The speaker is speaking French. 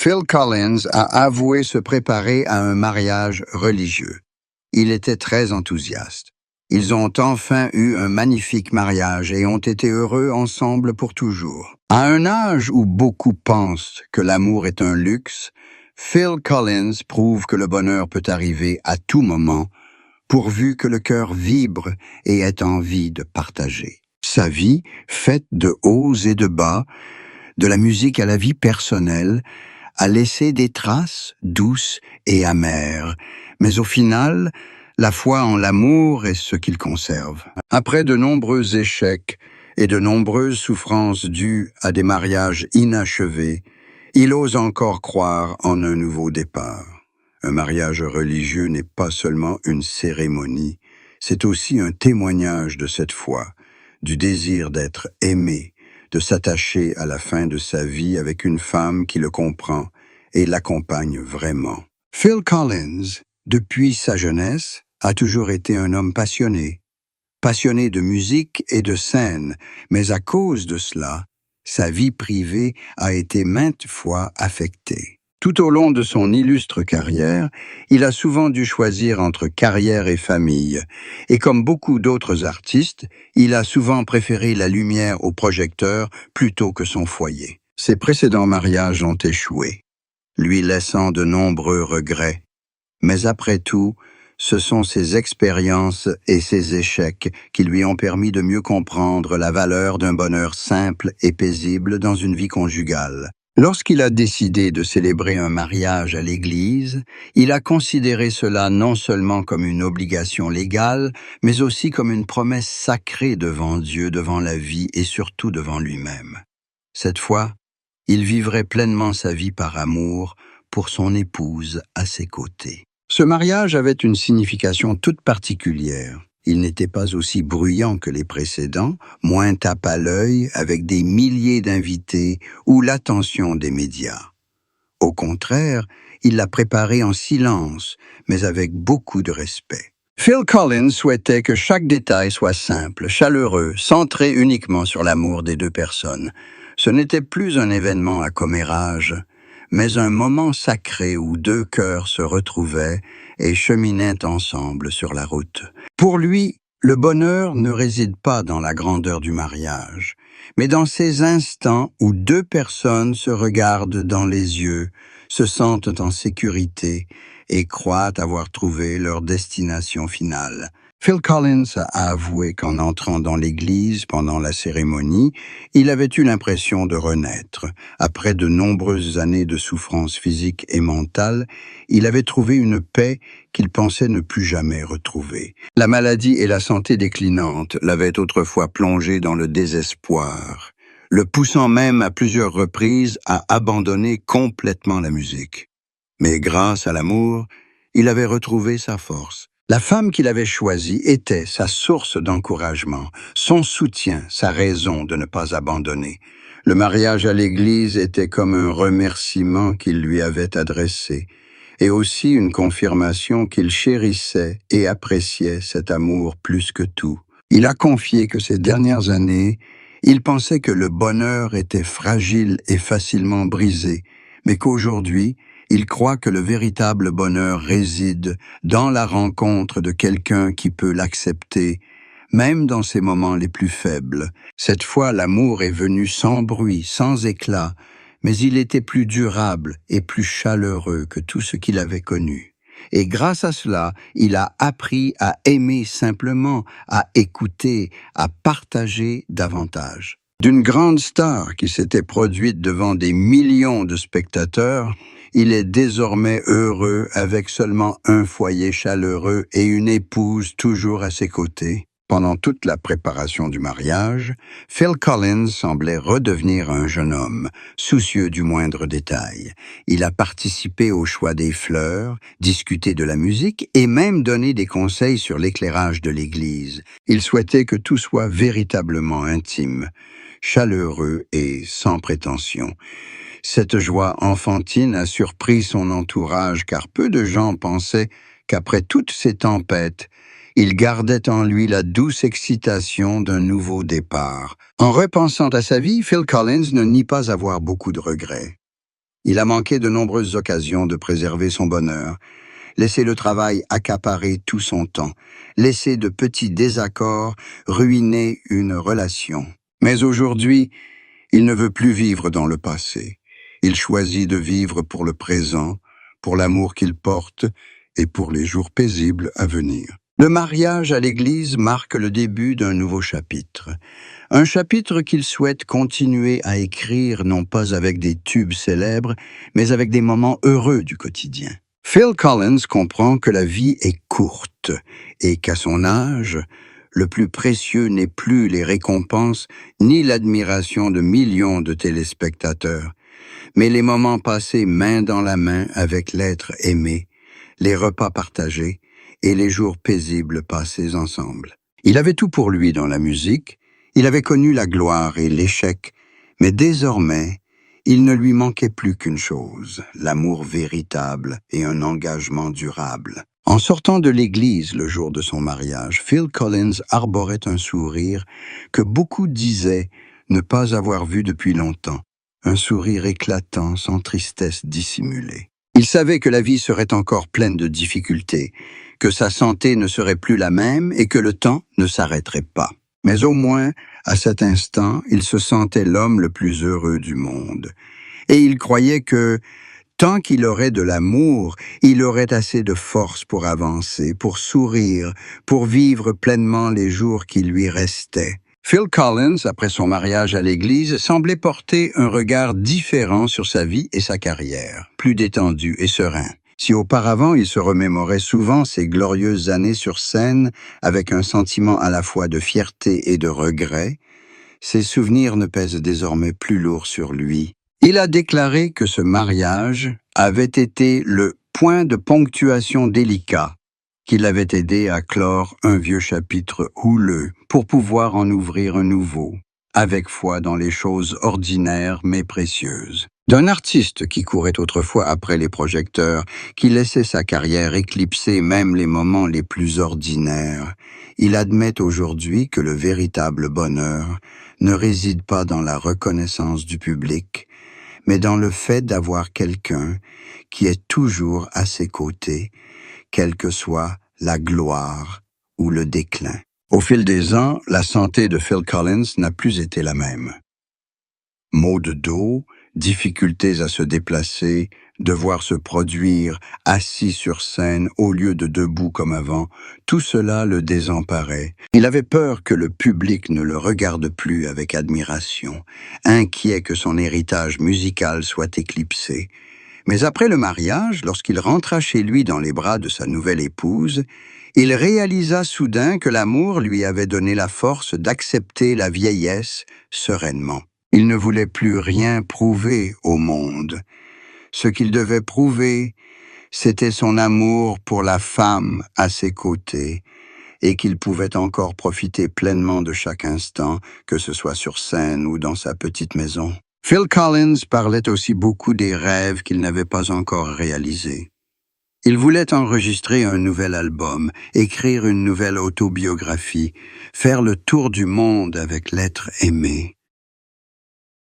Phil Collins a avoué se préparer à un mariage religieux. Il était très enthousiaste. Ils ont enfin eu un magnifique mariage et ont été heureux ensemble pour toujours. À un âge où beaucoup pensent que l'amour est un luxe, Phil Collins prouve que le bonheur peut arriver à tout moment, pourvu que le cœur vibre et ait envie de partager. Sa vie, faite de hauts et de bas, de la musique à la vie personnelle, a laissé des traces douces et amères, mais au final, la foi en l'amour est ce qu'il conserve. Après de nombreux échecs et de nombreuses souffrances dues à des mariages inachevés, il ose encore croire en un nouveau départ. Un mariage religieux n'est pas seulement une cérémonie, c'est aussi un témoignage de cette foi, du désir d'être aimé, de s'attacher à la fin de sa vie avec une femme qui le comprend et l'accompagne vraiment. Phil Collins, depuis sa jeunesse, a toujours été un homme passionné de musique et de scène, mais à cause de cela, sa vie privée a été maintes fois affectée. Tout au long de son illustre carrière, il a souvent dû choisir entre carrière et famille, et comme beaucoup d'autres artistes, il a souvent préféré la lumière au projecteur plutôt que son foyer. Ses précédents mariages ont échoué, lui laissant de nombreux regrets. Mais après tout, ce sont ses expériences et ses échecs qui lui ont permis de mieux comprendre la valeur d'un bonheur simple et paisible dans une vie conjugale. Lorsqu'il a décidé de célébrer un mariage à l'église, il a considéré cela non seulement comme une obligation légale, mais aussi comme une promesse sacrée devant Dieu, devant la vie et surtout devant lui-même. Cette fois, il vivrait pleinement sa vie par amour pour son épouse à ses côtés. Ce mariage avait une signification toute particulière. Il n'était pas aussi bruyant que les précédents, moins tape à l'œil, avec des milliers d'invités ou l'attention des médias. Au contraire, il l'a préparé en silence, mais avec beaucoup de respect. Phil Collins souhaitait que chaque détail soit simple, chaleureux, centré uniquement sur l'amour des deux personnes. Ce n'était plus un événement à commérage, mais un moment sacré où deux cœurs se retrouvaient et cheminaient ensemble sur la route. Pour lui, le bonheur ne réside pas dans la grandeur du mariage, mais dans ces instants où deux personnes se regardent dans les yeux, se sentent en sécurité et croient avoir trouvé leur destination finale. Phil Collins a avoué qu'en entrant dans l'église pendant la cérémonie, il avait eu l'impression de renaître. Après de nombreuses années de souffrance physique et mentale, il avait trouvé une paix qu'il pensait ne plus jamais retrouver. La maladie et la santé déclinante l'avaient autrefois plongé dans le désespoir, le poussant même à plusieurs reprises à abandonner complètement la musique. Mais grâce à l'amour, il avait retrouvé sa force. La femme qu'il avait choisie était sa source d'encouragement, son soutien, sa raison de ne pas abandonner. Le mariage à l'église était comme un remerciement qu'il lui avait adressé, et aussi une confirmation qu'il chérissait et appréciait cet amour plus que tout. Il a confié que ces dernières années, il pensait que le bonheur était fragile et facilement brisé, mais qu'aujourd'hui, il croit que le véritable bonheur réside dans la rencontre de quelqu'un qui peut l'accepter, même dans ses moments les plus faibles. Cette fois, l'amour est venu sans bruit, sans éclat, mais il était plus durable et plus chaleureux que tout ce qu'il avait connu. Et grâce à cela, il a appris à aimer simplement, à écouter, à partager davantage. D'une grande star qui s'était produite devant des millions de spectateurs, il est désormais heureux avec seulement un foyer chaleureux et une épouse toujours à ses côtés. Pendant toute la préparation du mariage, Phil Collins semblait redevenir un jeune homme, soucieux du moindre détail. Il a participé au choix des fleurs, discuté de la musique et même donné des conseils sur l'éclairage de l'église. Il souhaitait que tout soit véritablement intime, chaleureux et sans prétention. Cette joie enfantine a surpris son entourage car peu de gens pensaient qu'après toutes ces tempêtes, il gardait en lui la douce excitation d'un nouveau départ. En repensant à sa vie, Phil Collins ne nie pas avoir beaucoup de regrets. Il a manqué de nombreuses occasions de préserver son bonheur, laissé le travail accaparer tout son temps, laissé de petits désaccords ruiner une relation. Mais aujourd'hui, il ne veut plus vivre dans le passé. Il choisit de vivre pour le présent, pour l'amour qu'il porte et pour les jours paisibles à venir. Le mariage à l'église marque le début d'un nouveau chapitre. Un chapitre qu'il souhaite continuer à écrire non pas avec des tubes célèbres, mais avec des moments heureux du quotidien. Phil Collins comprend que la vie est courte et qu'à son âge, le plus précieux n'est plus les récompenses ni l'admiration de millions de téléspectateurs, mais les moments passés main dans la main avec l'être aimé, les repas partagés et les jours paisibles passés ensemble. Il avait tout pour lui dans la musique, il avait connu la gloire et l'échec, mais désormais, il ne lui manquait plus qu'une chose, l'amour véritable et un engagement durable. En sortant de l'église le jour de son mariage, Phil Collins arborait un sourire que beaucoup disaient ne pas avoir vu depuis longtemps, un sourire éclatant sans tristesse dissimulée. Il savait que la vie serait encore pleine de difficultés, que sa santé ne serait plus la même et que le temps ne s'arrêterait pas. Mais au moins, à cet instant, il se sentait l'homme le plus heureux du monde. Et il croyait que, tant qu'il aurait de l'amour, il aurait assez de force pour avancer, pour sourire, pour vivre pleinement les jours qui lui restaient. Phil Collins, après son mariage à l'église, semblait porter un regard différent sur sa vie et sa carrière, plus détendu et serein. Si auparavant il se remémorait souvent ses glorieuses années sur scène avec un sentiment à la fois de fierté et de regret, ses souvenirs ne pèsent désormais plus lourd sur lui. Il a déclaré que ce mariage avait été le point de ponctuation délicat qui l'avait aidé à clore un vieux chapitre houleux pour pouvoir en ouvrir un nouveau, avec foi dans les choses ordinaires mais précieuses. D'un artiste qui courait autrefois après les projecteurs, qui laissait sa carrière éclipser même les moments les plus ordinaires, il admet aujourd'hui que le véritable bonheur ne réside pas dans la reconnaissance du public, mais dans le fait d'avoir quelqu'un qui est toujours à ses côtés, quelle que soit la gloire ou le déclin. Au fil des ans, la santé de Phil Collins n'a plus été la même. Maux de dos, difficultés à se déplacer, devoir se produire assis sur scène au lieu de debout comme avant, tout cela le désemparait. Il avait peur que le public ne le regarde plus avec admiration, inquiet que son héritage musical soit éclipsé. Mais après le mariage, lorsqu'il rentra chez lui dans les bras de sa nouvelle épouse, il réalisa soudain que l'amour lui avait donné la force d'accepter la vieillesse sereinement. Il ne voulait plus rien prouver au monde. Ce qu'il devait prouver, c'était son amour pour la femme à ses côtés, et qu'il pouvait encore profiter pleinement de chaque instant, que ce soit sur scène ou dans sa petite maison. Phil Collins parlait aussi beaucoup des rêves qu'il n'avait pas encore réalisés. Il voulait enregistrer un nouvel album, écrire une nouvelle autobiographie, faire le tour du monde avec l'être aimé.